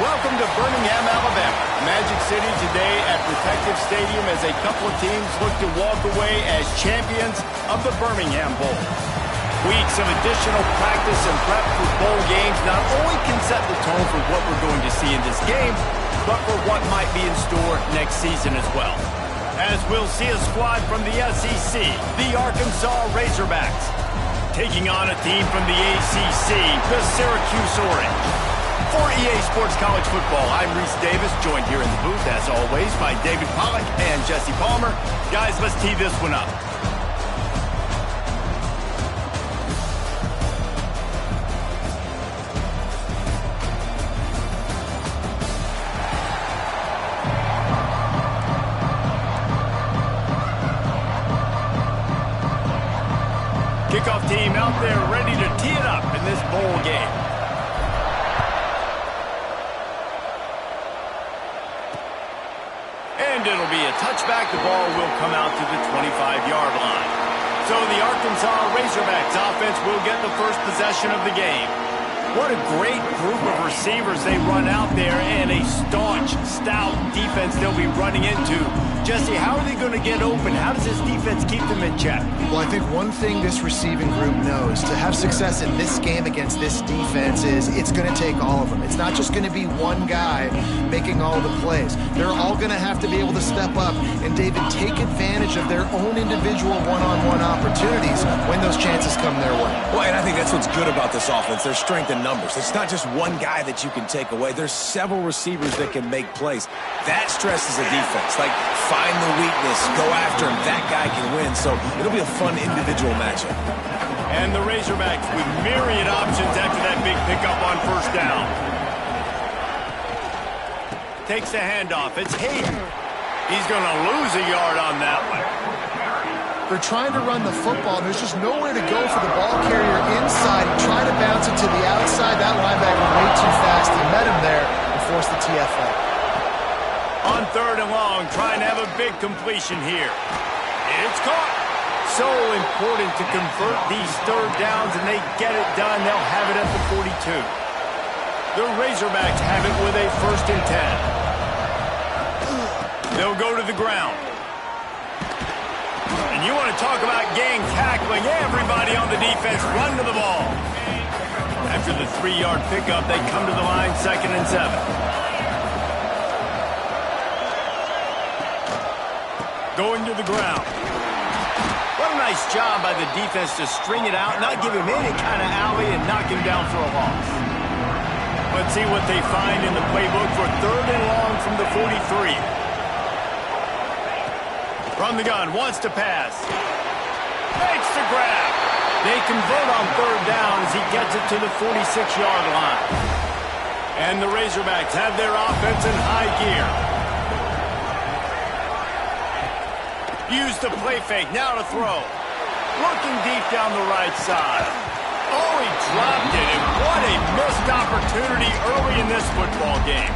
Welcome to Birmingham, Alabama, Magic City today at Protective Stadium as a couple of teams look to walk away as champions of the Birmingham Bowl. Weeks of additional practice and prep for bowl games not only can set the tone for what we're going to see in this game, but for what might be in store next season as well. As we'll see a squad from the SEC, the Arkansas Razorbacks, taking on a team from the ACC, the Syracuse Orange. For EA Sports College Football, I'm Reese Davis, joined here in the booth, as always, by David Pollack and Jesse Palmer. Guys, let's tee this one up. Kickoff team out there ready to tee it up in this bowl game. And it'll be a touchback. The ball will come out to the 25-yard line. So the Arkansas Razorbacks offense will get the first possession of the game. What a great group of receivers they run out there, and a staunch, stout defense they'll be running into. Jesse, how are they going to get open? How does this defense keep them in check? Well, I think one thing this receiving group knows, to have success in this game against this defense, is it's going to take all of them. It's not just going to be one guy making all the plays. They're all going to have to be able to step up and, David, take advantage of their own individual one-on-one opportunities when those chances come their way. Well, and I think that's what's good about this offense, their strength in numbers. It's not just one guy that you can take away. There's several receivers that can make plays. That stresses a defense. Like, find the weakness, go after him. That guy can win. So it'll be a fun individual matchup. And the Razorbacks with myriad options after that big pickup on first down. Takes the handoff. It's Hayden. He's going to lose a yard on that one. They're trying to run the football, and there's just nowhere to go for the ball carrier inside. He tried to bounce it to the outside. That linebacker way too fast. He met him there and forced the TFL. On third and long, trying to have a big completion here. It's caught. So important to convert these third downs, and they get it done. They'll have it at the 42. The Razorbacks have it with a 1st and 10. They'll go to the ground. And you want to talk about gang tackling. Everybody on the defense run to the ball. After the 3-yard pickup, they come to the line, 2nd and 7. Going to the ground. What a nice job by the defense to string it out, not give him any kind of alley, and knock him down for a loss. Let's see what they find in the playbook for 3rd and long from the 43. From the gun, wants to pass. Makes the grab. They convert on 3rd down as he gets it to the 46-yard line. And the Razorbacks have their offense in high gear. Use the play fake, now to throw. Looking deep down the right side. Oh, he dropped it, and what a missed opportunity early in this football game.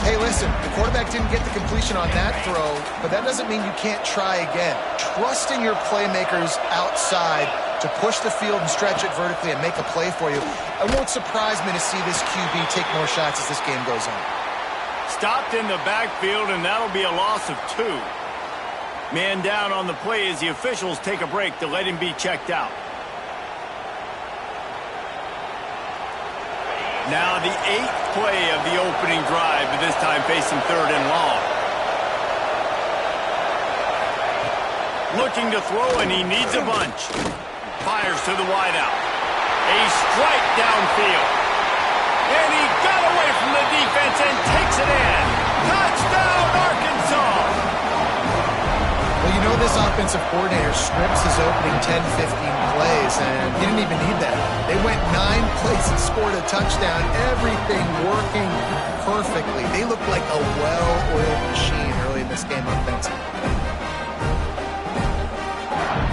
Hey, listen, the quarterback didn't get the completion on that throw, but that doesn't mean you can't try again. Trusting your playmakers outside to push the field and stretch it vertically and make a play for you. It won't surprise me to see this QB take more shots as this game goes on. Stopped in the backfield, and that'll be a loss of 2. Man down on the play as the officials take a break to let him be checked out. Now the 8th play of the opening drive, but this time facing 3rd and long. Looking to throw, and he needs a bunch. Fires to the wideout. A strike downfield. And he got away from the defense and takes it in. Touchdown, Arkansas! Well, you know this offensive coordinator scripts his opening 10, 15 plays, and he didn't even need that. They went 9 plays and scored a touchdown. Everything working perfectly. They look like a well-oiled machine early in this game offensively.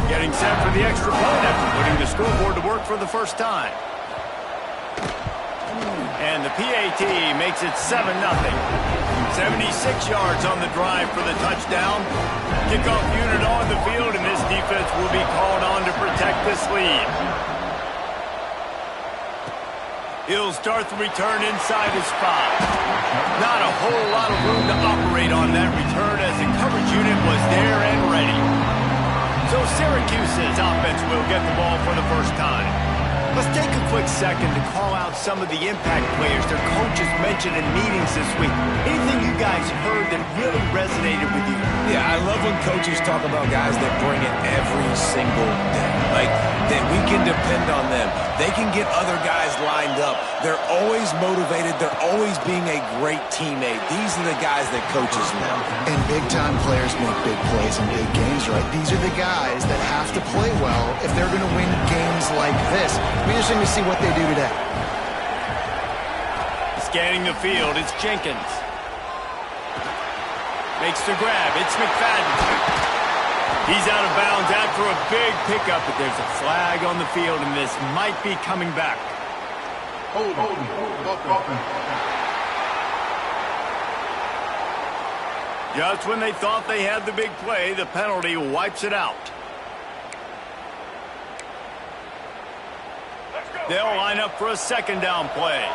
Getting set for the extra point after putting the scoreboard to work for the first time. And the PAT makes it 7-0. 76 yards on the drive for the touchdown. Kickoff unit on the field, and this defense will be called on to protect this lead. He'll start the return inside his 5. Not a whole lot of room to operate on that return as the coverage unit was there and ready. So Syracuse's offense will get the ball for the first time. Let's take a quick second to call out some of the impact players their coaches mentioned in meetings this week. Anything you guys heard that really resonated with you? Yeah, I love when coaches talk about guys that bring it every single day. Like, that we can depend on them. They can get other guys lined up. They're always motivated. They're always being a great teammate. These are the guys that coaches love. And big-time players make big plays in big games, right? These are the guys that have to play well if they're going to win games like this. It'll be interesting to see what they do today. Scanning the field, it's Jenkins. Makes the grab, it's McFadden. He's out of bounds after a big pickup, but there's a flag on the field, and this might be coming back. Just when they thought they had the big play, the penalty wipes it out. They'll line up for a second down play.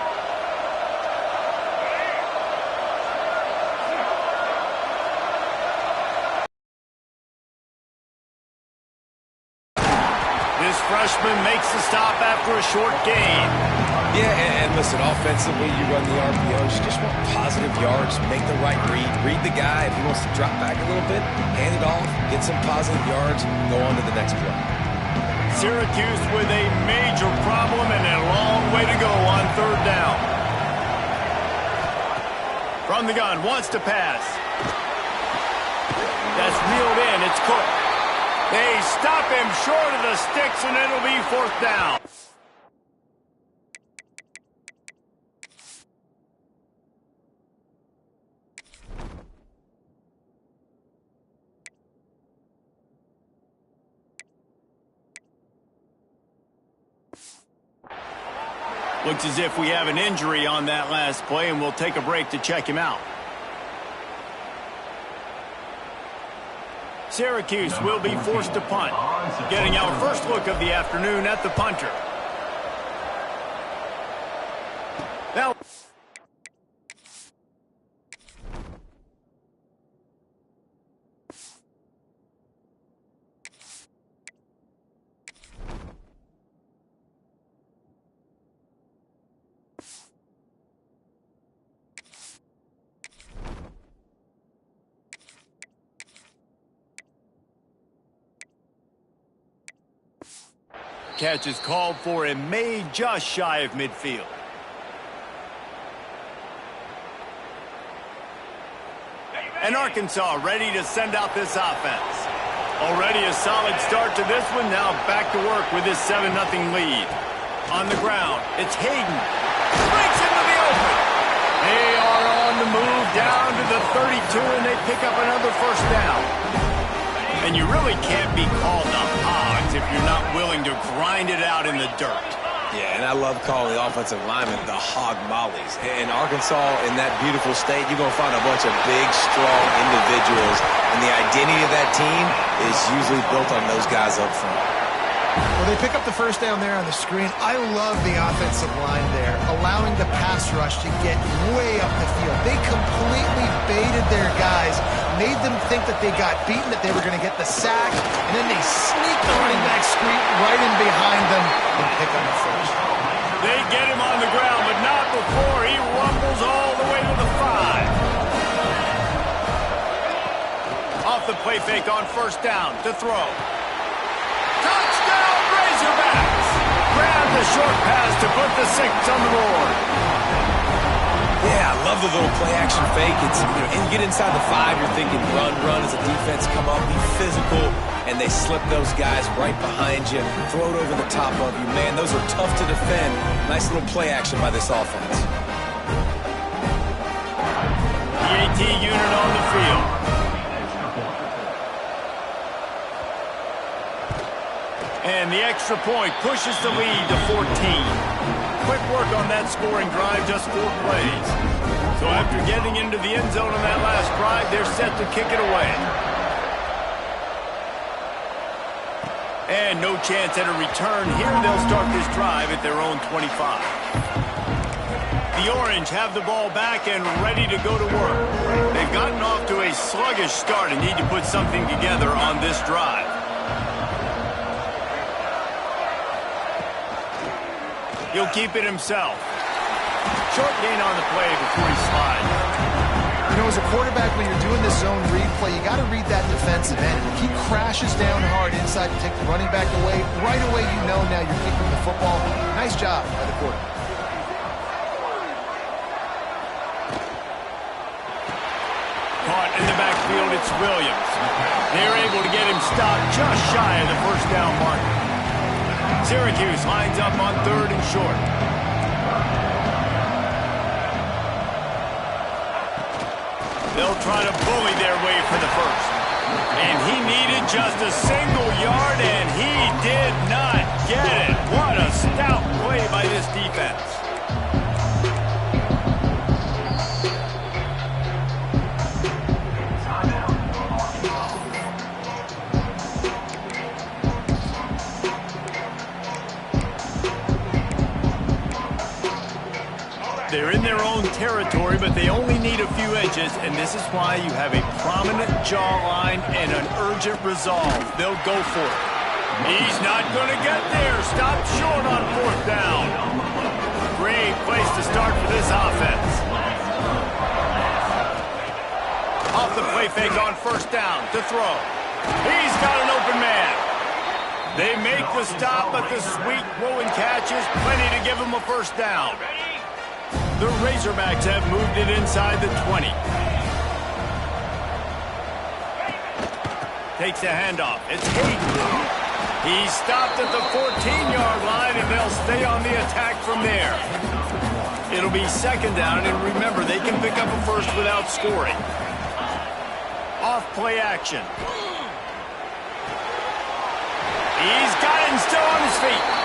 This freshman makes the stop after a short gain. Yeah, and listen, offensively, you run the RPOs. You just want positive yards, make the right read the guy. If he wants to drop back a little bit, hand it off, get some positive yards, go on to the next play. Syracuse with a major problem and a long way to go on third down. From the gun, wants to pass. That's reeled in, it's Cook. They stop him short of the sticks, and it'll be fourth down. Looks as if we have an injury on that last play, and we'll take a break to check him out. Syracuse will be forced to punt, getting our first look of the afternoon at the punter. Now, catch is called for and made just shy of midfield. And Arkansas ready to send out this offense. Already a solid start to this one. Now back to work with this 7-0 lead. On the ground, it's Hayden. Breaks into the open. They are on the move down to the 32, and they pick up another first down. And you really can't be called the Hogs if you're not willing to grind it out in the dirt. Yeah, and I love calling the offensive linemen the hog mollies. In Arkansas, in that beautiful state, you're going to find a bunch of big, strong individuals, and the identity of that team is usually built on those guys up front. Well, they pick up the first down there on the screen. I love the offensive line there, allowing the pass rush to get way up the field. They completely baited their guys, made them think that they got beaten, that they were going to get the sack, and then they sneaked the running back screen right in behind them and pick up the first. They get him on the ground, but not before he rumbles all the way to the 5. Off the play fake on first down to throw. Touchdown, Razorbacks! Grab the short pass to put the 6 on the board. Yeah, I love the little play-action fake. It's, and you get inside the 5, you're thinking run as a defense, come up, be physical, and they slip those guys right behind you, throw it over the top of you. Man, those are tough to defend. Nice little play-action by this offense. The AT unit on the field. And the extra point pushes the lead to 14. Quick work on that scoring drive, just 4 plays. So after getting into the end zone on that last drive, they're set to kick it away. And no chance at a return here. They'll start this drive at their own 25. The Orange have the ball back and ready to go to work. They've gotten off to a sluggish start and need to put something together on this drive. He'll keep it himself. Short gain on the play before he slides. You know, as a quarterback, when you're doing this zone read play, you got to read that defensive end. And if he crashes down hard inside to take the running back away, right away you know now you're keeping the football. Nice job by the quarterback. Caught in the backfield, it's Williams. They're able to get him stopped just shy of the first down mark. Syracuse lines up on 3rd and short. They'll try to bully their way for the first. And he needed just a single yard, and he did not get it. What a stout play by this defense. They're in their own territory, but they only need a few edges, and this is why you have a prominent jawline and an urgent resolve. They'll go for it. He's not going to get there. Stop short on 4th down. Great place to start for this offense. Off the play fake on 1st down to throw. He's got an open man. They make the stop, but the sweet throw and catch is plenty to give him a 1st down. The Razorbacks have moved it inside the 20. Takes a handoff. It's Hayden. He's stopped at the 14-yard line, and they'll stay on the attack from there. It'll be 2nd down, and remember, they can pick up a first without scoring. Off play action. He's got it and still on his feet.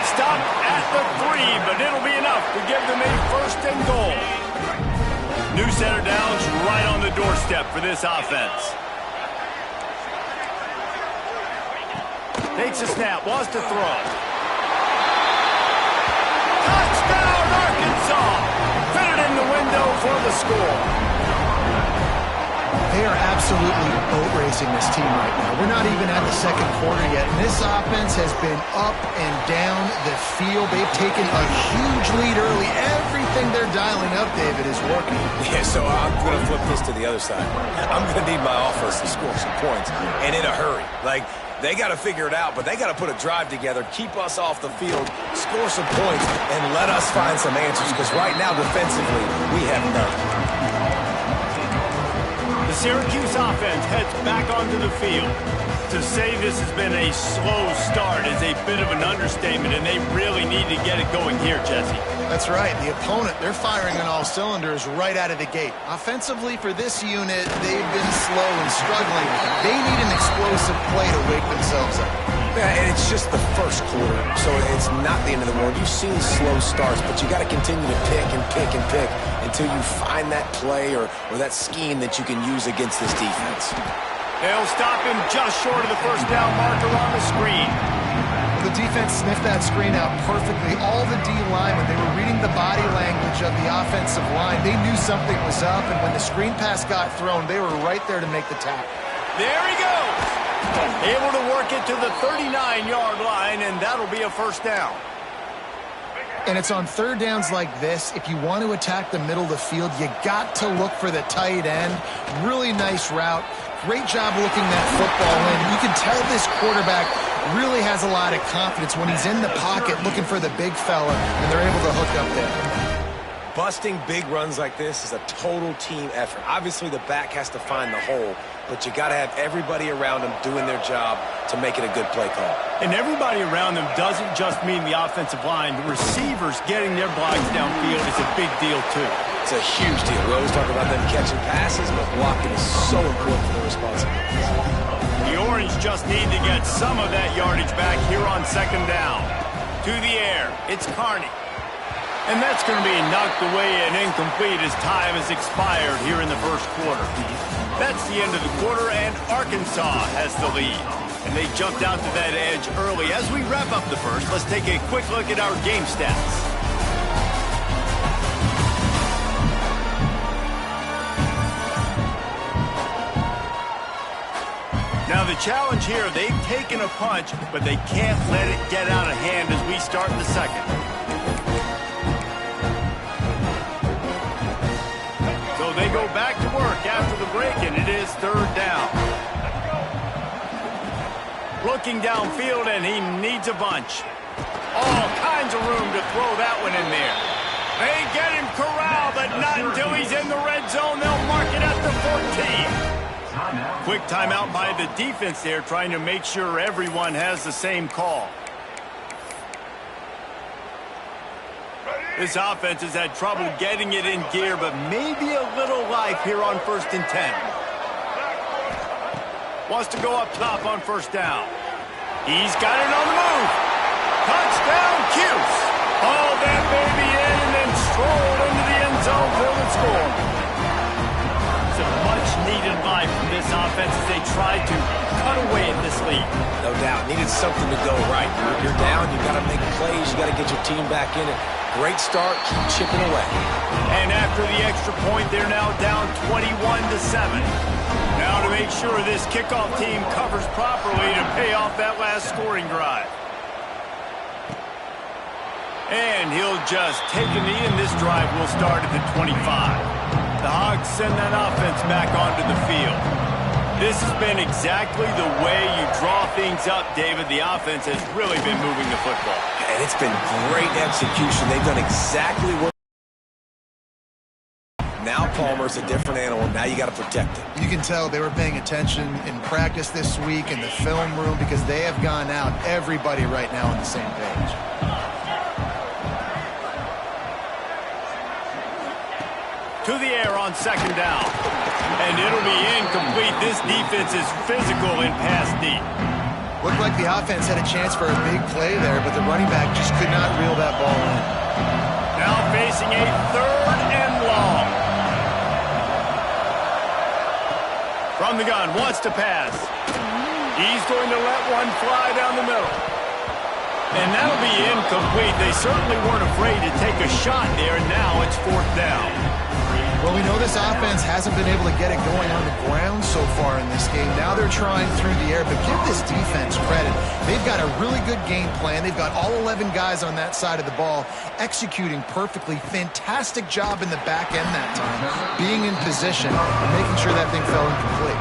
Stop at the 3, but it'll be enough to give them a 1st and goal. New center downs right on the doorstep for this offense. Takes a snap, wants to throw. Touchdown, Arkansas! Put it in the window for the score. They are absolutely boat racing this team right now. We're not even at the 2nd quarter yet, and this offense has been up and down the field. They've taken a huge lead early. Everything they're dialing up, David, is working. Yeah, so I'm going to flip this to the other side. I'm going to need my offense to score some points, and in a hurry. Like, they got to figure it out, but they got to put a drive together, keep us off the field, score some points, and let us find some answers, because right now, defensively, we have none. The Syracuse offense heads back onto the field. To say this has been a slow start is a bit of an understatement, and they really need to get it going here, Jesse. That's right. The opponent, they're firing on all cylinders right out of the gate. Offensively, for this unit, they've been slow and struggling. They need an explosive play to wake themselves up. Yeah, and it's just the 1st quarter, so it's not the end of the world. You've seen slow starts, but you got to continue to pick and pick and pick until you find that play or that scheme that you can use against this defense. They'll stop him just short of the 1st down marker on the screen. The defense sniffed that screen out perfectly. All the D linemen, they were reading the body language of the offensive line. They knew something was up, and when the screen pass got thrown, they were right there to make the tackle. There he goes. Able to work it to the 39-yard line, and that'll be a 1st down. And it's on 3rd downs like this, if you want to attack the middle of the field, you got to look for the tight end. Really nice route. Great job looking that football in. You can tell this quarterback really has a lot of confidence when he's in the pocket looking for the big fella, and they're able to hook up there. Busting big runs like this is a total team effort. Obviously, the back has to find the hole, but you got to have everybody around them doing their job to make it a good play call. And everybody around them doesn't just mean the offensive line. The receivers getting their blocks downfield is a big deal, too. It's a huge deal. We always talk about them catching passes, but blocking is so important for their responsibilities. The Orange just need to get some of that yardage back here on 2nd down. To the air, it's Carney. And that's going to be knocked away and incomplete as time has expired here in the 1st quarter. That's the end of the quarter, and Arkansas has the lead. And they jumped out to that edge early. As we wrap up the 1st, let's take a quick look at our game stats. Now the challenge here, they've taken a punch, but they can't let it get out of hand as we start the second. So they go back to work after the break, and it is third down. Looking downfield, and he needs a bunch. All kinds of room to throw that one in there. They get him corralled, but not until he's in the red zone. They'll mark it at the 14. Quick timeout by the defense there, trying to make sure everyone has the same call. This offense has had trouble getting it in gear, but maybe a little life here on 1st and 10. Wants to go up top on 1st down. He's got it on the move. Touchdown, Cuse. Hauled that baby in and then strolled into the end zone for the score. Some much-needed life from this offense as they tried to cut away at this lead. No doubt. Needed something to go right. You're down. You've got to make plays. You've got to get your team back in it. Great start. Keep chipping away. And after the extra point, they're now down 21-7. Now to make sure this kickoff team covers properly to pay off that last scoring drive. And he'll just take a knee, and this drive will start at the 25. The Hogs send that offense back onto the field. This has been exactly the way you draw things up, David. The offense has really been moving the football. And it's been great execution. They've done exactly what... Now Palmer's a different animal. Now you got to protect it. You can tell they were paying attention in practice this week in the film room because they have gone out, everybody right now on the same page. To the air on 2nd down. And it'll be incomplete. This defense is physical in pass deep. Looked like the offense had a chance for a big play there, but the running back just could not reel that ball in. Now facing a 3rd and long. From the gun, wants to pass. He's going to let one fly down the middle. And that'll be incomplete. They certainly weren't afraid to take a shot there, and now it's 4th down. Well, we know this offense hasn't been able to get it going on the ground so far in this game. Now they're trying through the air, but give this defense credit. They've got a really good game plan. They've got all 11 guys on that side of the ball executing perfectly. Fantastic job in the back end that time, being in position and making sure that thing fell incomplete.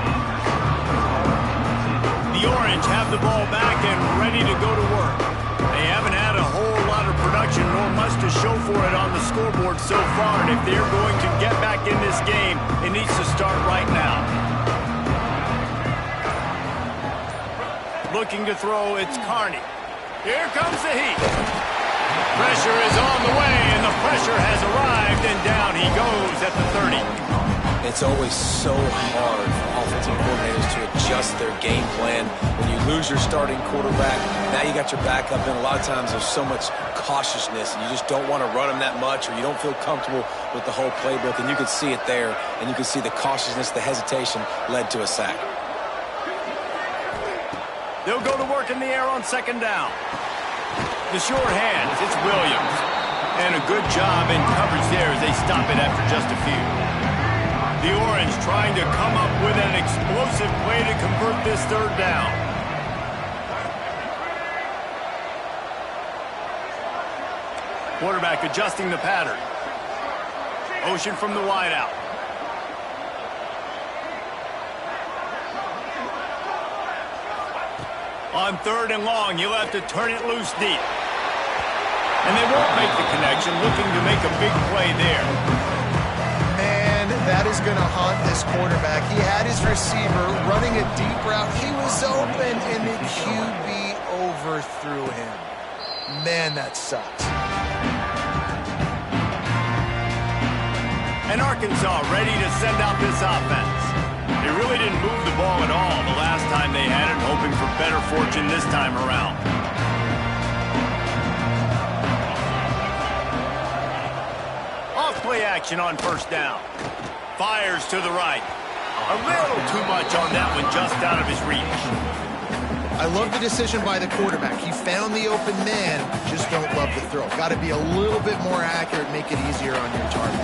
The Orange have the ball back and ready to go to work. They haven't had a whole lot of production nor much to show for it on the scoreboard so far, and if they're going to get back in this game, it needs to start right now. Looking to throw, it's Carney. Here comes the heat. Pressure is on the way, and the pressure has arrived, and down he goes at the 30. It's always so hard for offensive coordinators to adjust their game plan. When you lose your starting quarterback, now you got your backup, and a lot of times there's so much cautiousness, and you just don't want to run them that much, or you don't feel comfortable with the whole playbook, and you can see it there, and you can see the cautiousness, the hesitation led to a sack. They'll go to work in the air on 2nd down. The sure hands, it's Williams. And a good job in coverage there as they stop it after just a few. The Orange trying to come up with an explosive play to convert this 3rd down. Quarterback adjusting the pattern. Motion from the wideout. On 3rd and long, he'll have to turn it loose deep. And they won't make the connection, looking to make a big play there. That is going to haunt this quarterback. He had his receiver running a deep route. He was open, and the QB overthrew him. Man, that sucks. And Arkansas ready to send out this offense. They really didn't move the ball at all the last time they had it, hoping for better fortune this time around. Off-play action on 1st down. Fires to the right. A little too much on that one, just out of his reach. I love the decision by the quarterback. He found the open man, just don't love the throw. Got to be a little bit more accurate, make it easier on your target.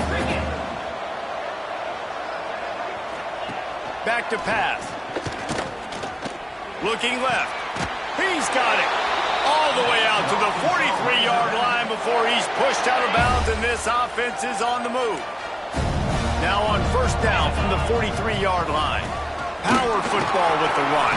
Back to pass. Looking left. He's got it. All the way out to the 43-yard line before he's pushed out of bounds, and this offense is on the move. Now on first down from the 43-yard line. Power football with the run.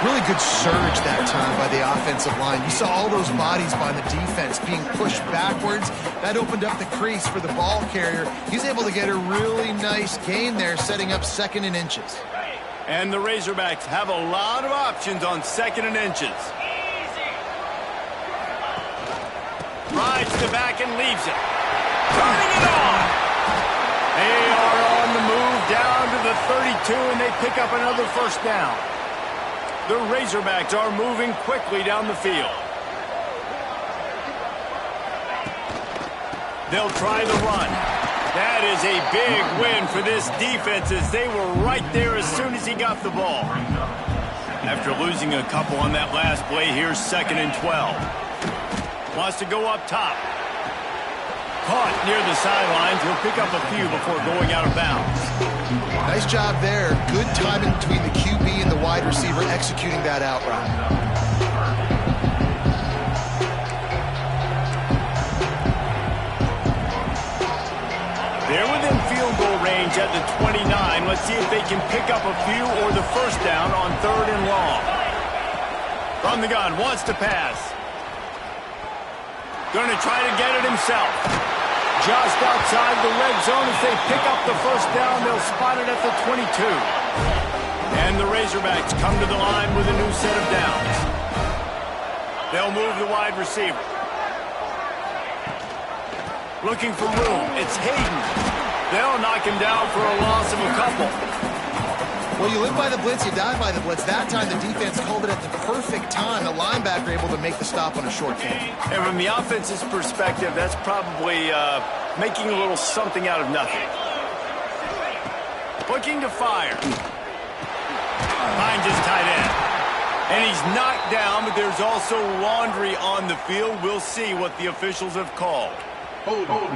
Really good surge that time by the offensive line. You saw all those bodies by the defense being pushed backwards. That opened up the crease for the ball carrier. He's able to get a really nice gain there, setting up 2nd and inches. And the Razorbacks have a lot of options on 2nd and inches. Rides the back and leaves it. Turning it on. They are on the move down to the 32, and they pick up another first down. The Razorbacks are moving quickly down the field. They'll try the run. That is a big win for this defense as they were right there as soon as he got the ball. After losing a couple on that last play, here's 2nd and 12. Wants to go up top. Caught near the sidelines. He'll pick up a few before going out of bounds. Nice job there. Good timing between the QB and the wide receiver executing that out route. They're within field goal range at the 29. Let's see if they can pick up a few or the first down on 3rd and long. From the gun, wants to pass. Going to try to get it himself. Just outside the red zone. If they pick up the first down, they'll spot it at the 22. And the Razorbacks come to the line with a new set of downs. They'll move the wide receiver. Looking for room. It's Hayden. They'll knock him down for a loss of a couple. Well, you live by the blitz, you die by the blitz. That time the defense called it at the perfect time. The linebacker able to make the stop on a short game. And from the offense's perspective, that's probably making a little something out of nothing. Looking to fire. Finds his tight end. And he's knocked down, but there's also laundry on the field. We'll see what the officials have called. Hold on.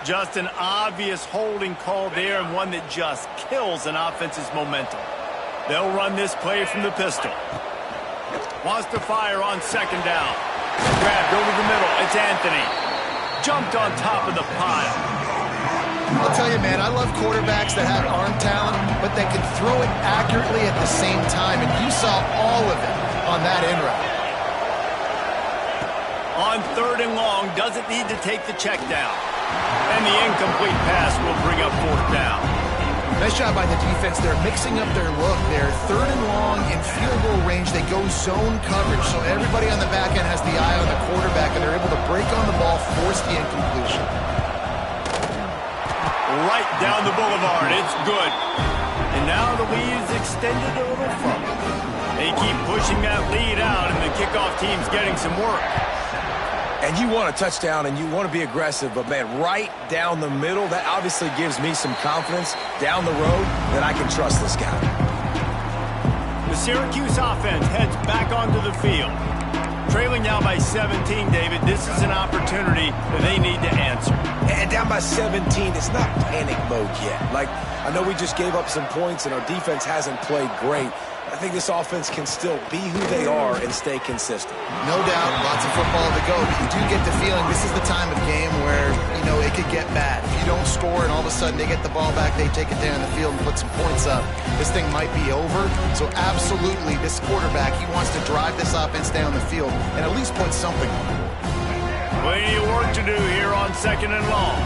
Just an obvious holding call there, and one that just kills an offense's momentum. They'll run this play from the pistol. Wants to fire on 2nd down. Grabbed over the middle. It's Anthony. Jumped on top of the pile. I'll tell you, man, I love quarterbacks that have arm talent, but that can throw it accurately at the same time, and you saw all of it on that end route. On 3rd and long, doesn't need to take the check down. And the incomplete pass will bring up 4th down. Nice job by the defense. They're mixing up their look there. 3rd and long in field goal range. They go zone coverage, so everybody on the back end has the eye on the quarterback, and they're able to break on the ball, force the incompletion. Right down the boulevard. It's good. And now the lead is extended a little further. They keep pushing that lead out, and the kickoff team's getting some work. And you want a touchdown and you want to be aggressive, but man, right down the middle, that obviously gives me some confidence down the road that I can trust this guy. The Syracuse offense heads back onto the field. Trailing now by 17, David. This is an opportunity that they need to answer. And down by 17, it's not panic mode yet. Like, I know we just gave up some points and our defense hasn't played great. I think this offense can still be who they are and stay consistent. No doubt, lots of football to go, but you do get the feeling this is the time of game where, you know, it could get bad. If you don't score and all of a sudden they get the ball back, they take it down the field and put some points up, this thing might be over. So absolutely, this quarterback, he wants to drive this offense down the field and at least put something on the board. Plenty of work to do here on 2nd and long.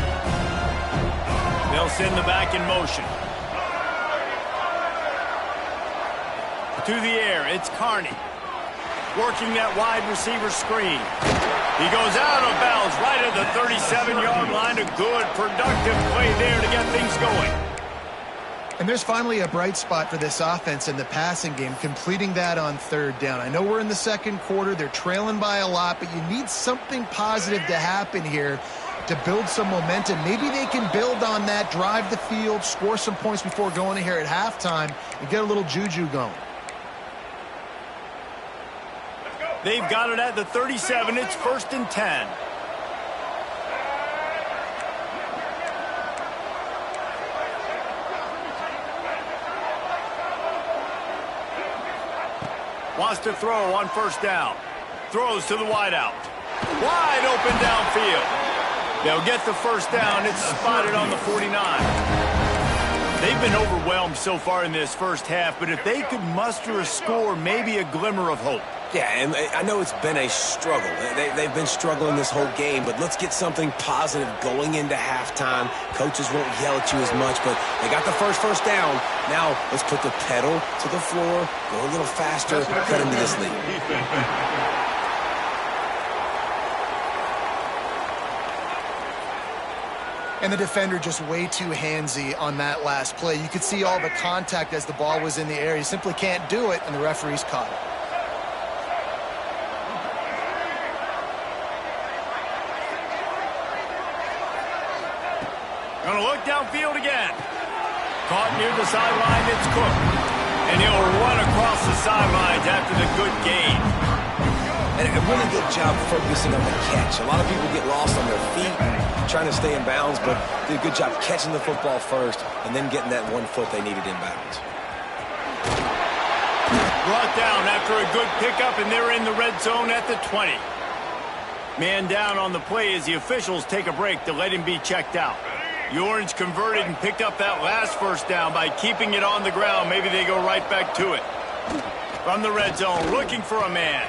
They'll send the back in motion. To the air, it's Carney. Working that wide receiver screen. He goes out of bounds right at the 37-yard line. A good, productive play there to get things going. And there's finally a bright spot for this offense in the passing game, completing that on 3rd down. I know we're in the 2nd quarter. They're trailing by a lot, but you need something positive to happen here to build some momentum. Maybe they can build on that, drive the field, score some points before going in here at halftime, and get a little juju going. They've got it at the 37. It's 1st and 10. Wants to throw on first down. Throws to the wideout. Wide open downfield. They'll get the first down. It's spotted on the 49. They've been overwhelmed so far in this first half, but if they could muster a score, maybe a glimmer of hope. Yeah, and I know it's been a struggle. They've been struggling this whole game, but let's get something positive going into halftime. Coaches won't yell at you as much, but they got the first down. Now let's put the pedal to the floor, go a little faster, cut into this lead. And the defender just way too handsy on that last play. You could see all the contact as the ball was in the air. He simply can't do it, and the referees caught it. Gonna look downfield again. Caught near the sideline, it's Cook. And he'll run across the sidelines after the good gain. And a really good job focusing on the catch. A lot of people get lost on their feet, trying to stay in bounds, but did a good job catching the football first and then getting that 1 foot they needed in bounds. Brought down after a good pickup, and they're in the red zone at the 20. Man down on the play as the officials take a break to let him be checked out. The Orange converted and picked up that last first down by keeping it on the ground. Maybe they go right back to it. From the red zone, looking for a man.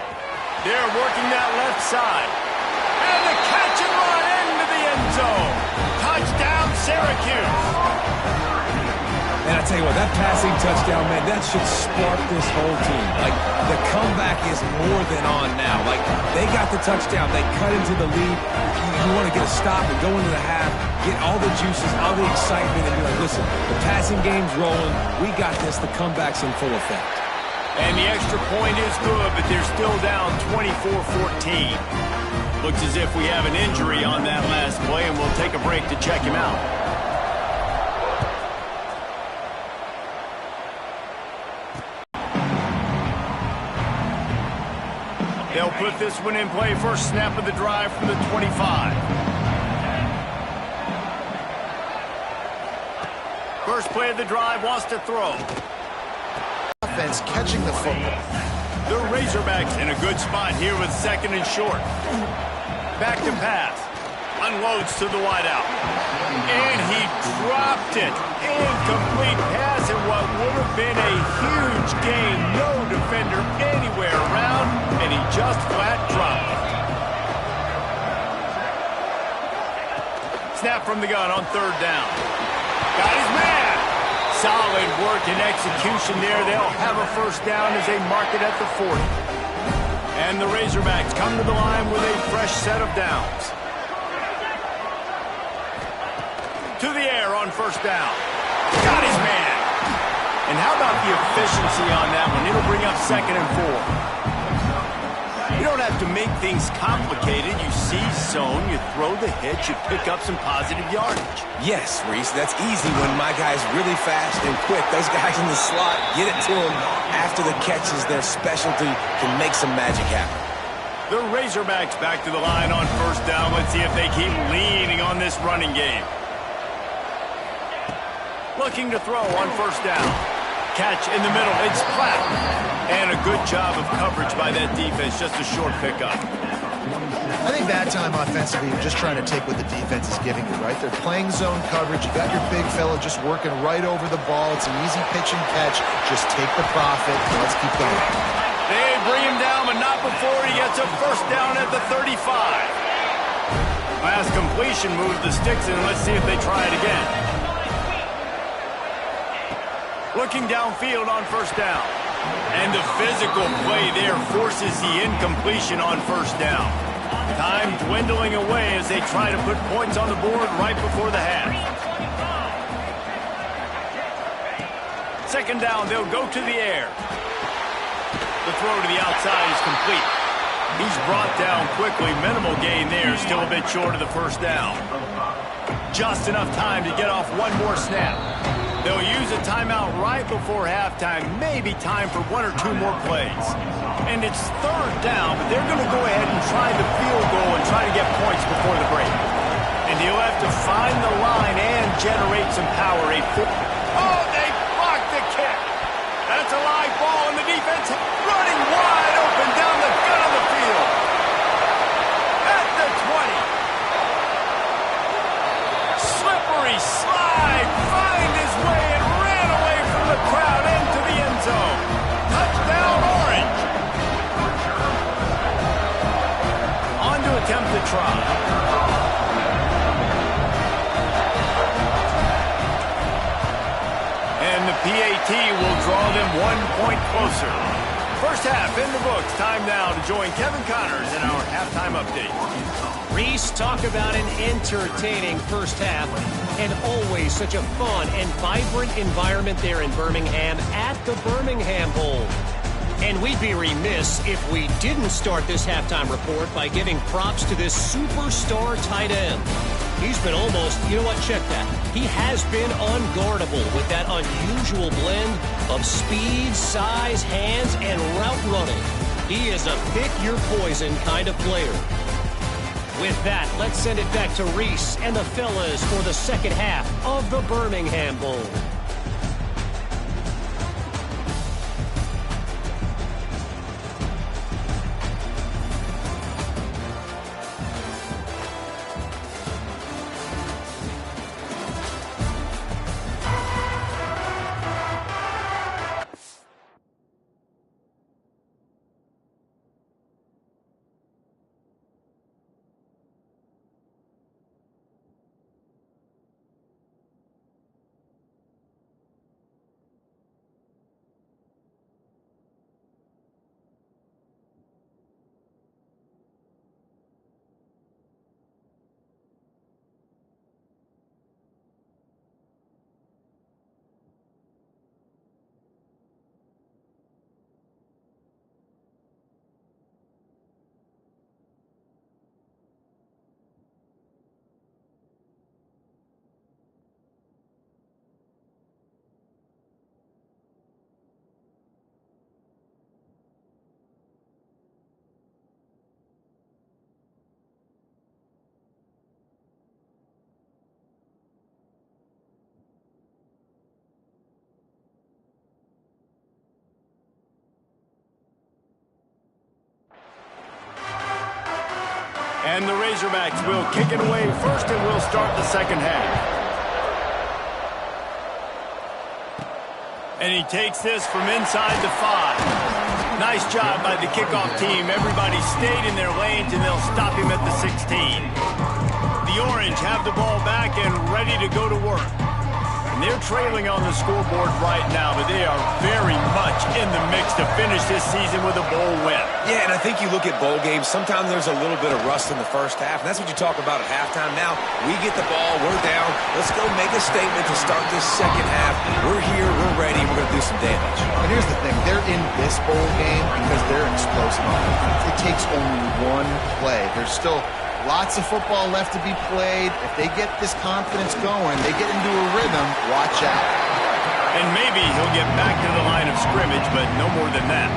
They're working that left side. And the catch and run into the end zone. Touchdown, Syracuse. And I tell you what, that passing touchdown, man, that should spark this whole team. Like, the comeback is more than on now. Like, they got the touchdown. They cut into the lead. You want to get a stop and go into the half, get all the juices, all the excitement, and be like, listen, the passing game's rolling. We got this. The comeback's in full effect. And the extra point is good, but they're still down 24-14. Looks as if we have an injury on that last play, and we'll take a break to check him out. They'll put this one in play. First snap of the drive from the 25. First play of the drive, wants to throw. Offense catching the football. The Razorbacks in a good spot here with second and short. Back to pass. Unloads to the wideout. And he dropped it. Incomplete pass in what would have been a huge gain. No defender anywhere around, and he just flat dropped it. Snap from the gun on third down. Got his man. Solid work and execution there. They'll have a first down as they mark it at the 40. And the Razorbacks come to the line with a fresh set of downs. To the air on first down. Got his man. And how about the efficiency on that one? It'll bring up second and 4. You don't have to make things complicated. You see zone, you throw the hitch, you pick up some positive yardage. Yes, Reese, that's easy when my guy's really fast and quick. Those guys in the slot, get it to them after the catches. Their specialty can make some magic happen. The Razorbacks back to the line on first down. Let's see if they keep leaning on this running game. Looking to throw on first down. Catch in the middle. It's flat. And a good job of coverage by that defense. Just a short pickup. I think that time offensively, you're just trying to take what the defense is giving you, right? They're playing zone coverage. You got your big fella just working right over the ball. It's an easy pitch and catch. Just take the profit, and let's keep going. They bring him down, but not before he gets a first down at the 35. Last completion moves the sticks in. Let's see if they try it again. Looking downfield on first down. And the physical play there forces the incompletion on first down. Time dwindling away as they try to put points on the board right before the half. Second down, they'll go to the air. The throw to the outside is complete. He's brought down quickly. Minimal gain there. Still a bit short of the first down. Just enough time to get off one more snap. They'll use a timeout right before halftime. Maybe time for one or two more plays. And it's third down, but they're going to go ahead and try the field goal and try to get points before the break. And he'll have to find the line and generate some power. Oh, they blocked the kick. That's a live ball, and the defense running wide. PAT will draw them 1 point closer. First half in the books. Time now to join Kevin Connors in our halftime update. Reese, talk about an entertaining first half, and always such a fun and vibrant environment there in Birmingham at the Birmingham Bowl. And we'd be remiss if we didn't start this halftime report by giving props to this superstar tight end. He's been almost, you know what, check that. He has been unguardable with that unusual blend of speed, size, hands, and route running. He is a pick-your-poison kind of player. With that, let's send it back to Reese and the fellas for the second half of the Birmingham Bowl. And the Razorbacks will kick it away first, and we'll start the second half. And he takes this from inside the 5. Nice job by the kickoff team. Everybody stayed in their lanes, and they'll stop him at the 16. The Orange have the ball back and ready to go to work. And they're trailing on the scoreboard right now, but they are very much in the mix to finish this season with a bowl win. Yeah, and I think you look at bowl games, sometimes there's a little bit of rust in the first half, and that's what you talk about at halftime. Now, we get the ball, we're down. Let's go make a statement to start this second half. We're here, we're ready, we're going to do some damage. And here's the thing, they're in this bowl game because they're an explosive offense. It takes only one play. There's still lots of football left to be played. If they get this confidence going, they get into a rhythm, watch out. And maybe he'll get back to the line of scrimmage, but no more than that.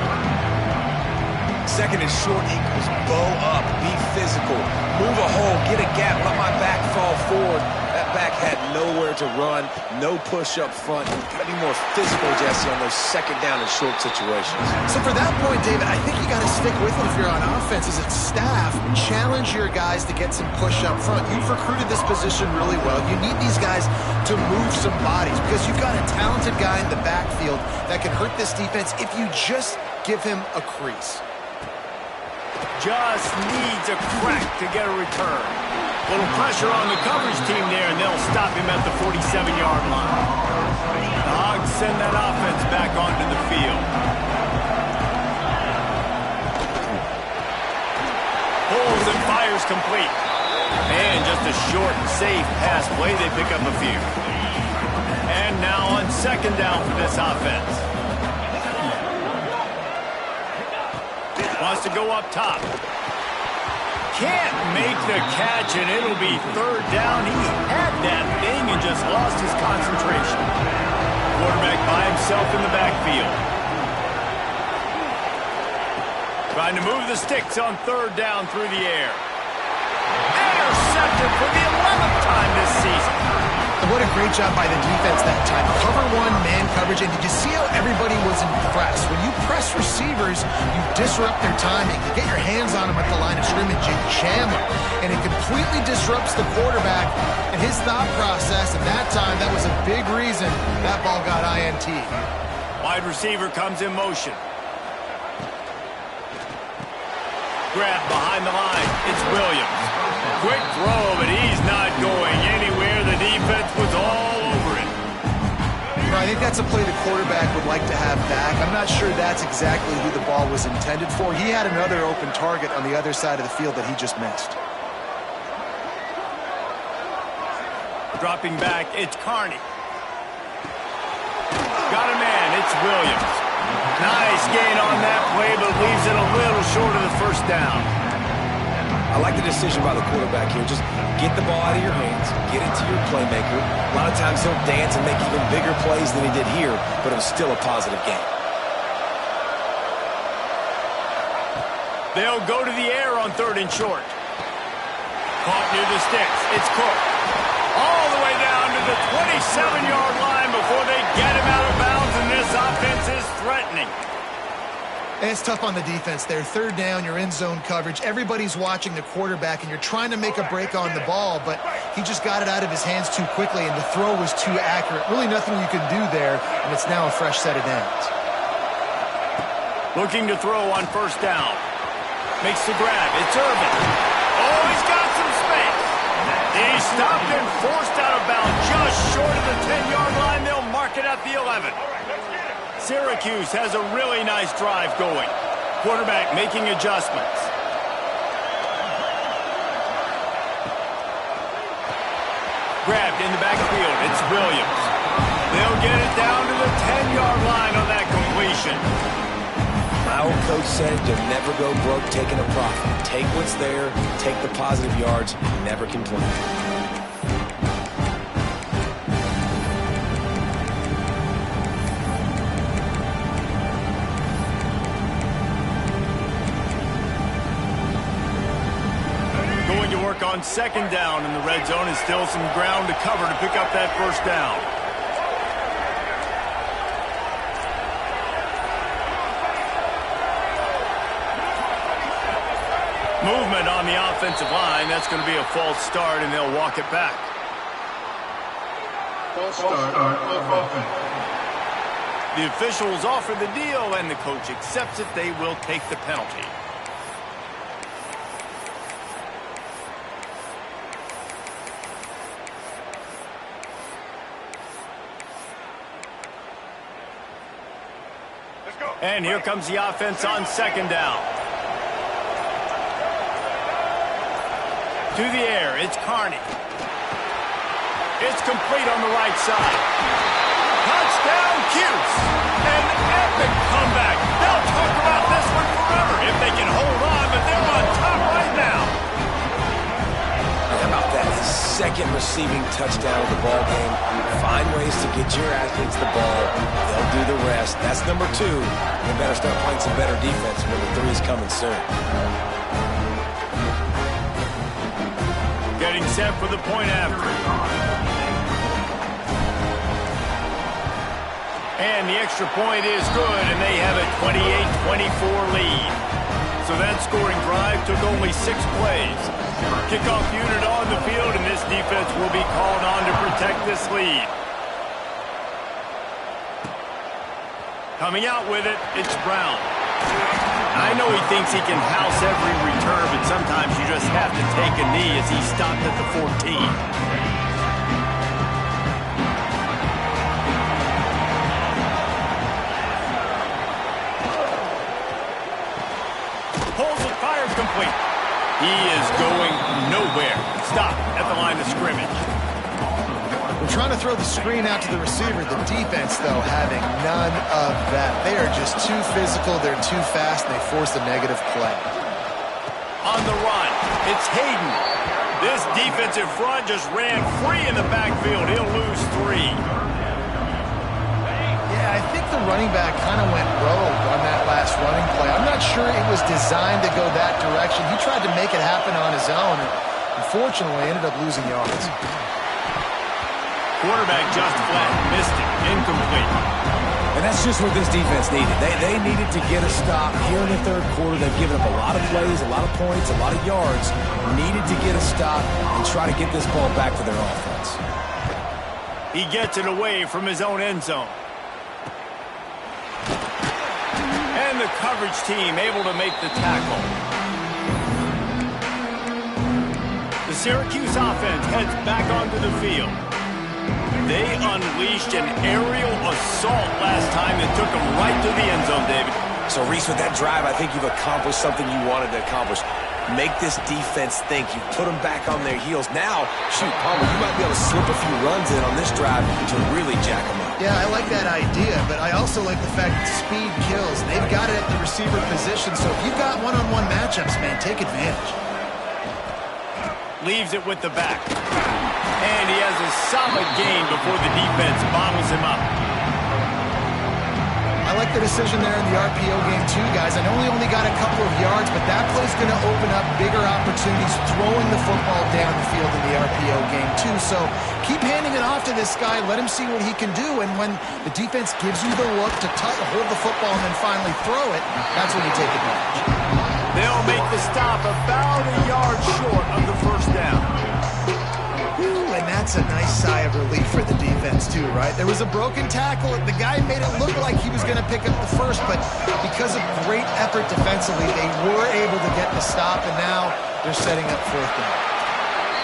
Second and short equals bow up, be physical, move a hole, get a gap, let my back fall forward. That back had nowhere to run, no push up front. You've got to be more physical, Jesse, on those second down and short situations. So for that point, David, I think you got to stick with it if you're on offense as a staff. Challenge your guys to get some push up front. You've recruited this position really well. You need these guys to move some bodies because you've got a talented guy in the backfield that can hurt this defense if you just give him a crease. Just needs a crack to get a return. Little pressure on the coverage team there, and they'll stop him at the 47-yard line. The Hogs send that offense back onto the field. Pulls and fires complete. And just a short, safe pass play. They pick up a few. And now on second down for this offense. Wants to go up top. Can't make the catch, and it'll be third down. He had that thing and just lost his concentration. Quarterback by himself in the backfield. Trying to move the sticks on third down through the air. Intercepted for the 11th time this season. And what a great job by the defense that time. Cover one, man coverage, and did you see how everybody was impressed? When you press receivers, you disrupt their timing. You get your hands on them at the line of scrimmage, you jam them, and it completely disrupts the quarterback and his thought process. And that time, that was a big reason that ball got INT. Wide receiver comes in motion. Grab behind the line. It's Williams. Quick throw, but he's not going anywhere. The defense was all over it. I think that's a play the quarterback would like to have back. I'm not sure that's exactly who the ball was intended for. He had another open target on the other side of the field that he just missed. Dropping back, it's Carney. Got a man, it's Williams. Nice gain on that play, but leaves it a little short of the first down. I like the decision by the quarterback here. Just get the ball out of your hands, get it to your playmaker. A lot of times he'll dance and make even bigger plays than he did here, but it was still a positive game. They'll go to the air on 3rd and short. Caught near the sticks. It's Cook. All the way down to the 27-yard line before they get him out of bounds, and this offense is threatening. And it's tough on the defense there. 3rd down, you're in zone coverage. Everybody's watching the quarterback, and you're trying to make a break on the ball, but he just got it out of his hands too quickly, and the throw was too accurate. Really nothing you can do there, and it's now a fresh set of downs. Looking to throw on 1st down. Makes the grab. It's Irvin. Oh, he's got some space. He's stopped and forced out of bounds just short of the 10-yard line. They'll mark it at the 11. Syracuse has a really nice drive going. Quarterback making adjustments. Grabbed in the backfield. It's Williams. They'll get it down to the 10-yard line on that completion. My old coach said you'll never go broke taking a profit. Take what's there, take the positive yards, never complain. On 2nd down in the red zone, and still some ground to cover to pick up that 1st down. Movement on the offensive line. That's going to be a false start, and they'll walk it back. False start of offense. The officials offer the deal, and the coach accepts it. They will take the penalty. And here comes the offense on 2nd down. To the air, it's Carney. It's complete on the right side. Touchdown, Cuse. An epic comeback. They'll talk about this one forever if they can hold on, but they're on top right now. How about that? His 2nd receiving touchdown of the ball game. Find ways to get your athletes the ball. They'll do the rest. That's number 2. They better start playing some better defense when the 3's coming soon. Getting set for the point after. And the extra point is good, and they have a 28-24 lead. So that scoring drive took only 6 plays. Kickoff unit on the field, and this defense will be called on to protect this lead. Coming out with it, it's Brown. I know he thinks he can house every return, but sometimes you just have to take a knee as he stopped at the 14. Pulls it, fires complete. He is going nowhere. Stop at the line of scrimmage. We're trying to throw the screen out to the receiver. The defense, though, having none of that. They are just too physical. They're too fast, and they force a negative play. On the run, it's Hayden. This defensive front just ran free in the backfield. He'll lose 3. Yeah, I think the running back kind of went rogue on that last running play. I'm not sure it was designed to go that direction. He tried to make it happen on his own, and unfortunately ended up losing yards. Quarterback just flat, missed it, incomplete. And that's just what this defense needed. They needed to get a stop here in the 3rd quarter. They've given up a lot of plays, a lot of points, a lot of yards. Needed to get a stop and try to get this ball back to their offense. He gets it away from his own end zone. And the coverage team able to make the tackle. The Syracuse offense heads back onto the field. They unleashed an aerial assault last time that took them right to the end zone, David. So, Reese, with that drive, I think you've accomplished something you wanted to accomplish. Make this defense think. You put them back on their heels. Now, shoot, Palmer, you might be able to slip a few runs in on this drive to really jack them up. Yeah, I like that idea, but I also like the fact that speed kills. They've got it at the receiver position, so if you've got one-on-one matchups, man, take advantage. Leaves it with the back. And he has a solid gain before the defense bottles him up. I like the decision there in the RPO game too, guys. I know he only got a couple of yards, but that play's going to open up bigger opportunities throwing the football down the field in the RPO game too. So keep handing it off to this guy. Let him see what he can do. And when the defense gives you the look to hold the football and then finally throw it, that's when you take advantage. They'll make the stop about a yard short of the first down. Ooh, and that's a nice sigh of relief for the defense too, right? There was a broken tackle. The guy made it look like he was going to pick up the first, but because of great effort defensively, they were able to get the stop, and now they're setting up fourth down.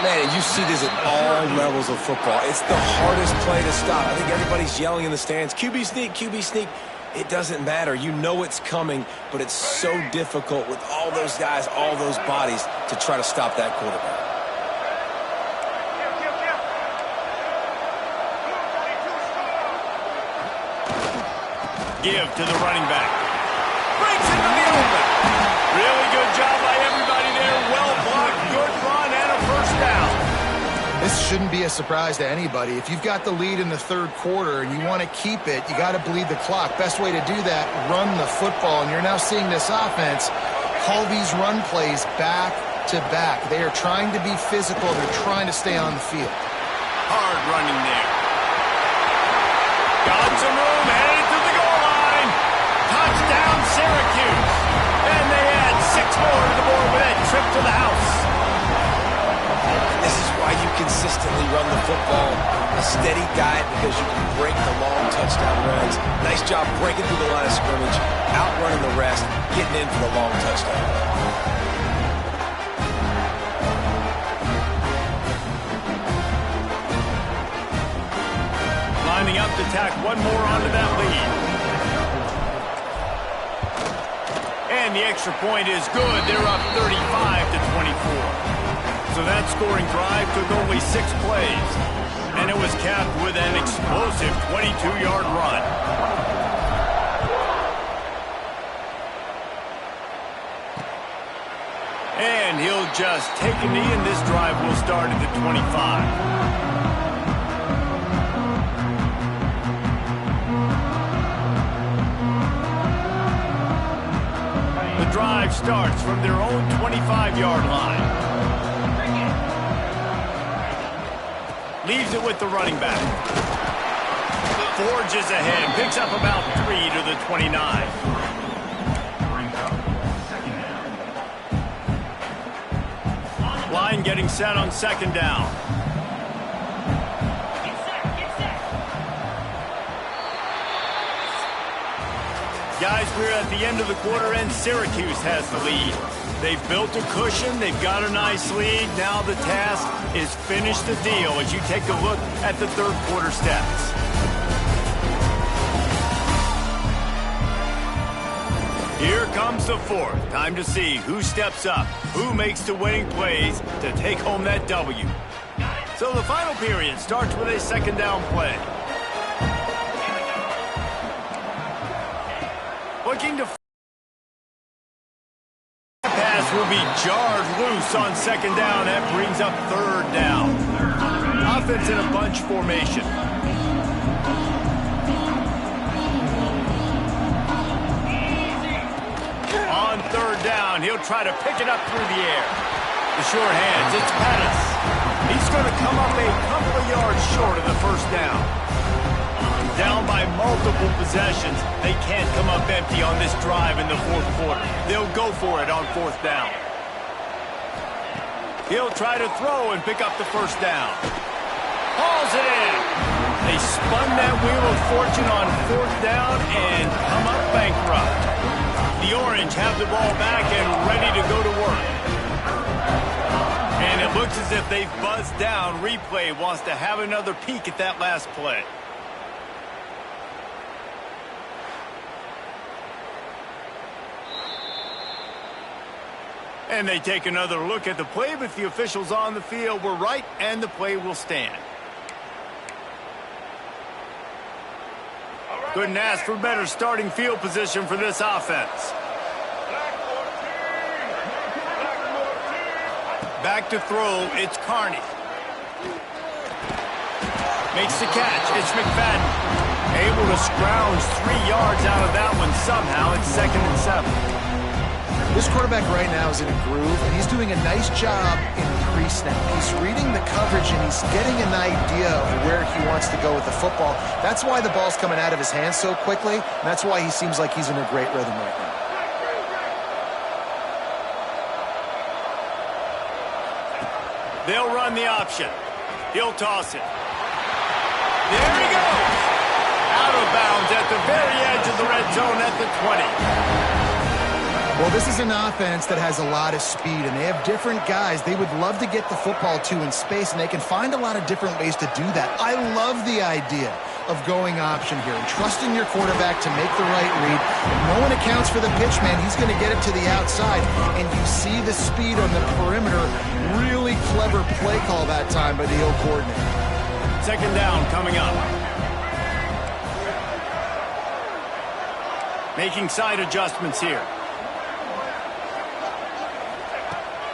Man, and you see this at all levels of football. It's the hardest play to stop. I think everybody's yelling in the stands, QB sneak, QB sneak. It doesn't matter. You know it's coming, but it's so difficult with all those guys, all those bodies to try to stop that quarterback. Give to the running back. Breaks into the open. Really good job by everybody there. Well blocked, good run, and a first down. This shouldn't be a surprise to anybody. If you've got the lead in the third quarter and you want to keep it, you got to bleed the clock. Best way to do that, run the football. And you're now seeing this offense call these run plays back to back. They are trying to be physical. They're trying to stay on the field. Hard running there. Got some room, headed to the goal line. Touchdown, Syracuse. And they add 6 more to the board with that trip to the house. This is why you consistently run the football. A steady diet because you can break the long touchdown runs. Nice job breaking through the line of scrimmage, outrunning the rest, getting in for the long touchdown. Lining up to tack one more onto that lead. And the extra point is good. They're up 35-24. So that scoring drive took only 6 plays. And it was capped with an explosive 22-yard run. And he'll just take a knee, and this drive will start at the 25. The drive starts from their own 25-yard line. Leaves it with the running back. Forges ahead, picks up about 3 to the 29. Line getting set on second down. Guys, we're at the end of the quarter, and Syracuse has the lead. They've built a cushion. They've got a nice lead. Now the task is finish the deal as you take a look at the third quarter stats. Here comes the fourth. Time to see who steps up, who makes the winning plays to take home that W. So the final period starts with a second down play. Looking to pass will be jarred loose on second down. That brings up third down. Offense in a bunch formation. On third down, he'll try to pick it up through the air. The short hands, it's Pettis. He's going to come up a couple of yards short of the first down. Down by multiple possessions, they can't come up empty on this drive in the fourth quarter. They'll go for it on fourth down. He'll try to throw and pick up the first down. Hauls it in. They spun that wheel of fortune on fourth down and come up bankrupt. The Orange have the ball back and ready to go to work. And it looks as if they've buzzed down. Replay wants to have another peek at that last play. And they take another look at the play, but the officials on the field were right, and the play will stand. Couldn't ask for better starting field position for this offense. Back to throw, it's Carney. Makes the catch, it's McFadden. Able to scrounge 3 yards out of that one somehow. It's 2nd and 7. This quarterback right now is in a groove, and he's doing a nice job in pre-snap. He's reading the coverage, and he's getting an idea of where he wants to go with the football. That's why the ball's coming out of his hands so quickly, and that's why he seems like he's in a great rhythm right now. They'll run the option. He'll toss it. There he goes. Out of bounds at the very edge of the red zone at the 20. Well, this is an offense that has a lot of speed, and they have different guys they would love to get the football to in space, and they can find a lot of different ways to do that. I love the idea of going option here and trusting your quarterback to make the right read. If no one accounts for the pitch, man, he's going to get it to the outside, and you see the speed on the perimeter. Really clever play call that time by the O coordinator. 2nd down coming up. Making side adjustments here.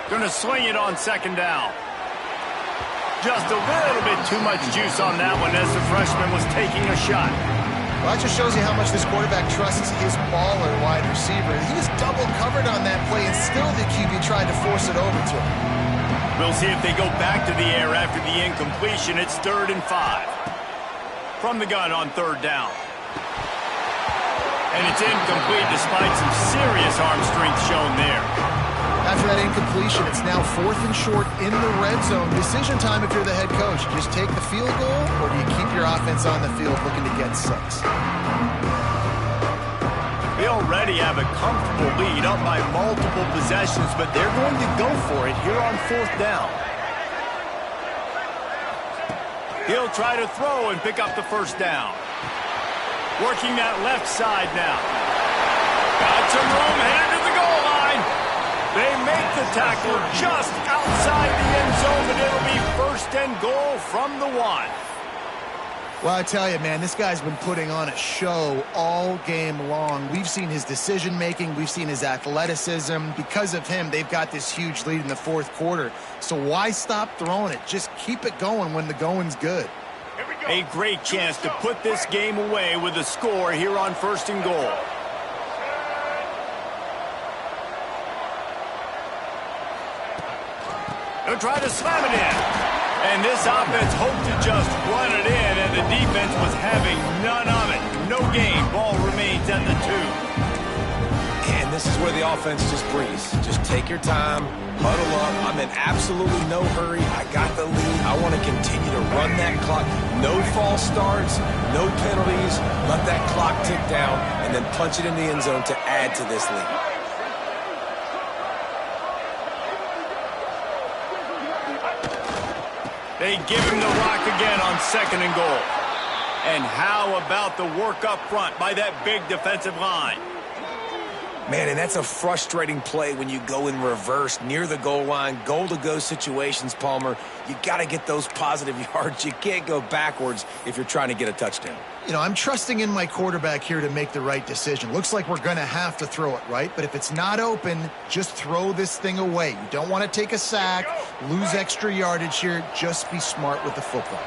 Going to swing it on 2nd down. Just a little bit too much juice on that one as the freshman was taking a shot. Well, that just shows you how much this quarterback trusts his baller wide receiver. He was double covered on that play, and still the QB tried to force it over to him. We'll see if they go back to the air after the incompletion. It's 3rd and 5. From the gun on 3rd down. And it's incomplete despite some serious arm strength shown there. After that incompletion, it's now 4th and short in the red zone. Decision time if you're the head coach. Just take the field goal, or do you keep your offense on the field looking to get 6? They already have a comfortable lead up by multiple possessions, but they're going to go for it here on 4th down. He'll try to throw and pick up the 1st down. Working that left side now. Got some room, headed to the goal line. They make the tackle just outside the end zone, but it'll be 1st and goal from the 1. Well, I tell you, man, this guy's been putting on a show all game long. We've seen his decision-making. We've seen his athleticism. Because of him, they've got this huge lead in the 4th quarter. So why stop throwing it? Just keep it going when the going's good. A great chance to put this game away with a score here on 1st and goal. They'll try to slam it in. And this offense hoped to just run it in, and the defense was having none of it. No gain. Ball remains at the 2. And this is where the offense just breathes. Just take your time, huddle up. I'm in absolutely no hurry. I got the lead. I want to continue to run that clock. No false starts, no penalties. Let that clock tick down, and then punch it in the end zone to add to this lead. They give him the rock again on 2nd and goal. And how about the work up front by that big defensive line? Man, and that's a frustrating play when you go in reverse near the goal line, goal-to-go situations, Palmer. You got to get those positive yards. You can't go backwards if you're trying to get a touchdown. You know, I'm trusting in my quarterback here to make the right decision. Looks like we're going to have to throw it, right? But if it's not open, just throw this thing away. You don't want to take a sack, lose extra yardage here. Just be smart with the football.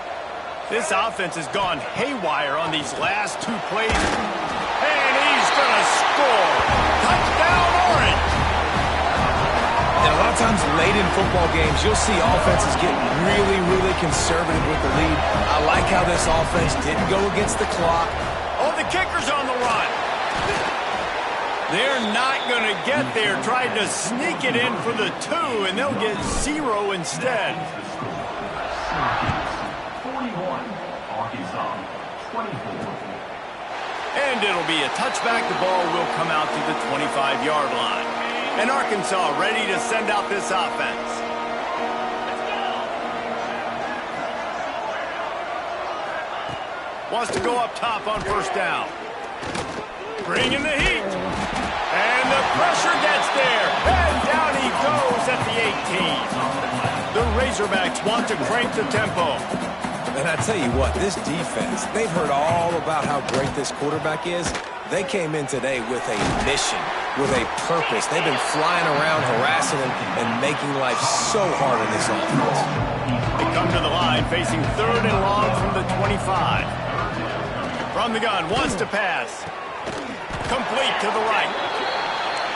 This offense has gone haywire on these last 2 plays. And he's going to score. Touchdown, Orange. And a lot of times late in football games, you'll see offenses get really, really conservative with the lead. I like how this offense didn't go against the clock. Oh, the kicker's on the run. They're not going to get there. Tried to sneak it in for the 2, and they'll get 0 instead. 41, Arkansas, 24. And it'll be a touchback. The ball will come out to the 25-yard line. And Arkansas ready to send out this offense. Wants to go up top on 1st down. Bringing the heat. And the pressure gets there. And down he goes. 18. The Razorbacks want to crank the tempo. And I tell you what, this defense, they've heard all about how great this quarterback is. They came in today with a mission, with a purpose. They've been flying around, harassing him, and making life so hard in this offense. They come to the line, facing 3rd and long from the 25. From the gun, wants to pass. Complete to the right.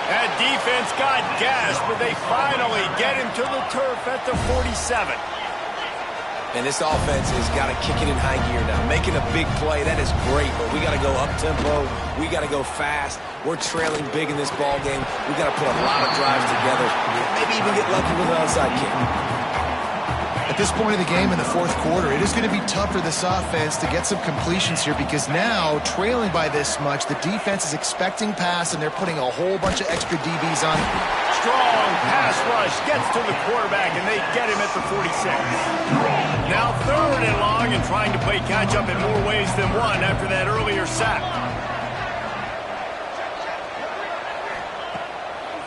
That defense got gashed, but they finally get him to the turf at the 47. And this offense has got to kick it in high gear now. Making a big play, that is great, but we got to go up-tempo. We got to go fast. We're trailing big in this ball game. We got to put a lot of drives together. Maybe even get lucky with an onside kick. At this point of the game in the 4th quarter, it is going to be tough for this offense to get some completions here because now, trailing by this much, the defense is expecting pass, and they're putting a whole bunch of extra DBs on. Strong pass rush gets to the quarterback, and they get him at the 46. Now 3rd and long, and trying to play catch-up in more ways than one after that earlier sack.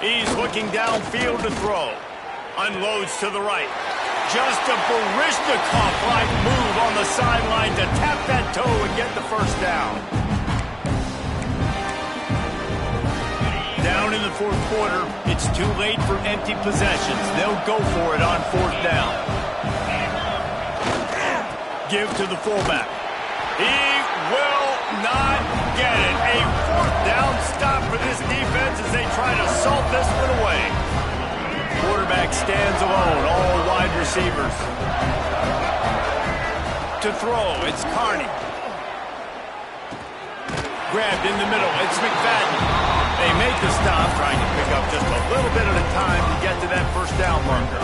He's looking downfield to throw. Unloads to the right. Just a Baryshnikov-like move on the sideline to tap that toe and get the first down. Down in the 4th quarter, it's too late for empty possessions. They'll go for it on 4th down. Give to the fullback. He will not get it. A 4th down stop for this defense as they try to salt this one away. Quarterback stands alone, all wide receivers. To throw, it's Carney. Grabbed in the middle, it's McFadden. They make the stop, trying to pick up just a little bit at a time to get to that first down marker.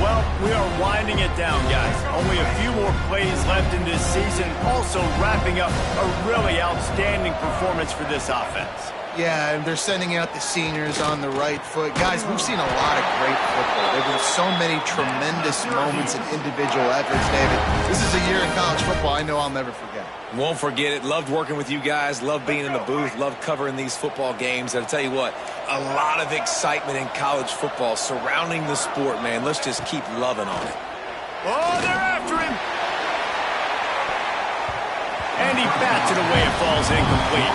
Well, we are winding it down, guys. Only a few more plays left in this season, also wrapping up a really outstanding performance for this offense. Yeah, and they're sending out the seniors on the right foot. Guys, we've seen a lot of great football. There have been so many tremendous moments and individual efforts, David. This is a year in college football I know I'll never forget. Won't forget it. Loved working with you guys. Loved being in the booth. Loved covering these football games. And I'll tell you what, a lot of excitement in college football surrounding the sport, man. Let's just keep loving on it. Oh, they're after him. And he bats it away. It falls incomplete.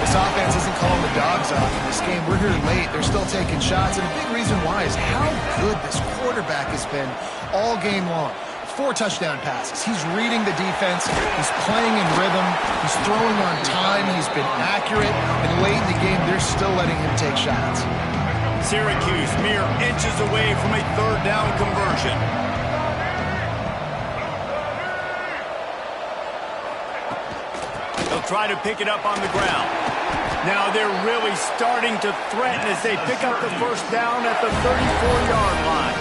This offense isn't calling the dogs off in this game. We're here late. They're still taking shots. And a big reason why is how good this quarterback has been all game long. 4 touchdown passes. He's reading the defense. He's playing in rhythm. He's throwing on time. He's been accurate. And late in the game, they're still letting him take shots. Syracuse mere inches away from a 3rd down conversion. They'll try to pick it up on the ground. Now they're really starting to threaten as they pick up the first down at the 34-yard line.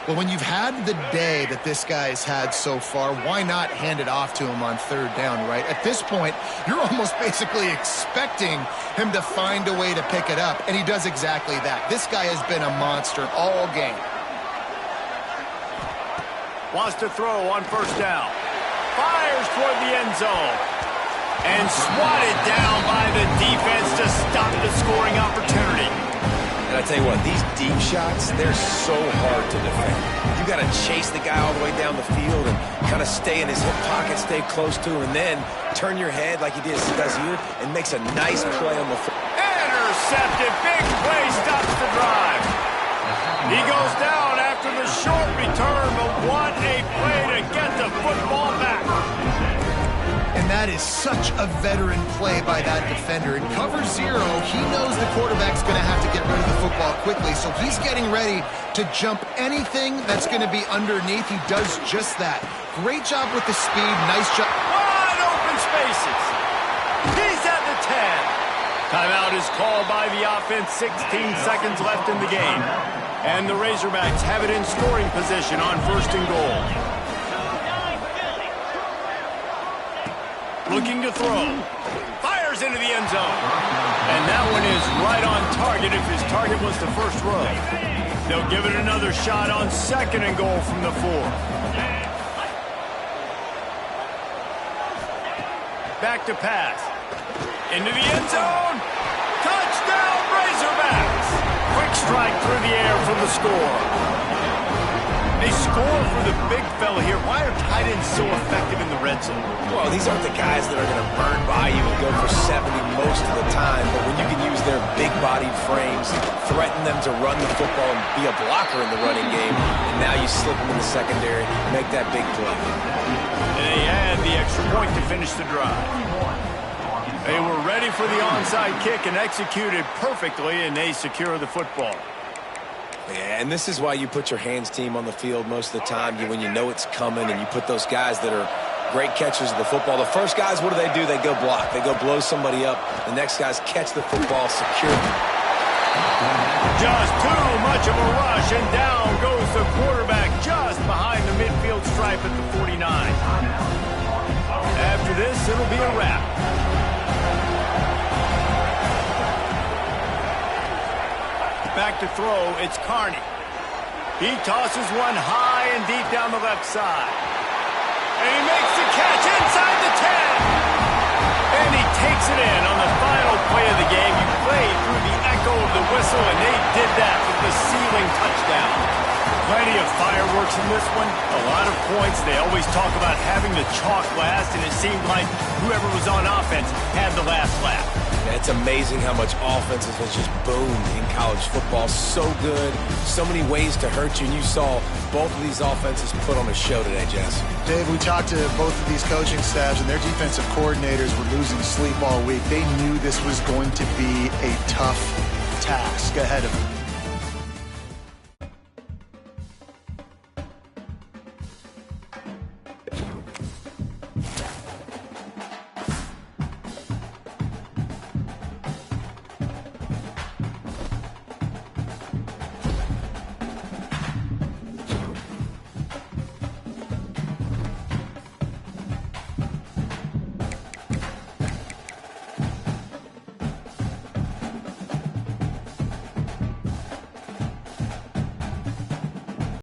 Well, when you've had the day that this guy's had so far, why not hand it off to him on 3rd down, right? At this point, you're almost basically expecting him to find a way to pick it up, and he does exactly that. This guy has been a monster all game. Wants to throw on 1st down. Fires toward the end zone. And swatted down by the defense to stop the scoring opportunity. And I tell you what, these deep shots, they're so hard to defend. You got to chase the guy all the way down the field and kind of stay in his hip pocket, stay close to him, and then turn your head like he does here and makes a nice play on the foot. Intercepted. Big play stops the drive. He goes down after the short return, but what a play to get the football back. And that is such a veteran play by that defender. In cover 0, he knows the quarterback's going to have to get rid of the football quickly, so he's getting ready to jump anything that's going to be underneath. He does just that. Great job with the speed. Nice job. Wide open spaces. He's at the 10. Timeout is called by the offense. 16 seconds left in the game. And the Razorbacks have it in scoring position on 1st and goal. Looking to throw. Fires into the end zone. And that one is right on target if his target was the first row. They'll give it another shot on 2nd and goal from the 4. Back to pass. Into the end zone. Touchdown, Razorbacks. Quick strike through the air for the score. They score for the big fella here. Why are tight ends so effective in the red zone? Well, these aren't the guys that are going to burn by you and go for 70 most of the time, but when you can use their big-bodied frames, threaten them to run the football and be a blocker in the running game, and now you slip them in the secondary, make that big play. And they add the extra point to finish the drive. They were ready for the onside kick and executed perfectly, and they secure the football. Yeah, and this is why you put your hands team on the field most of the time, when you know it's coming, and you put those guys that are great catchers of the football. The first guys, what do? They go block. They go blow somebody up. The next guys catch the football, secure it. Just too much of a rush, and down goes the quarterback just behind the midfield stripe at the 49. After this, it'll be a wrap. Back to throw, it's Carney. He tosses one high and deep down the left side. And he makes the catch inside the 10. And he takes it in on the final play of the game. You play through the echo of the whistle, and they did that with the ceiling touchdown. Plenty of fireworks in this one. A lot of points. They always talk about having the chalk last, and it seemed like whoever was on offense had the last laugh. It's amazing how much offense has just boomed in college football. So good, so many ways to hurt you. And you saw both of these offenses put on a show today, Jess. Dave, we talked to both of these coaching staffs, and their defensive coordinators were losing sleep all week. They knew this was going to be a tough task ahead of them.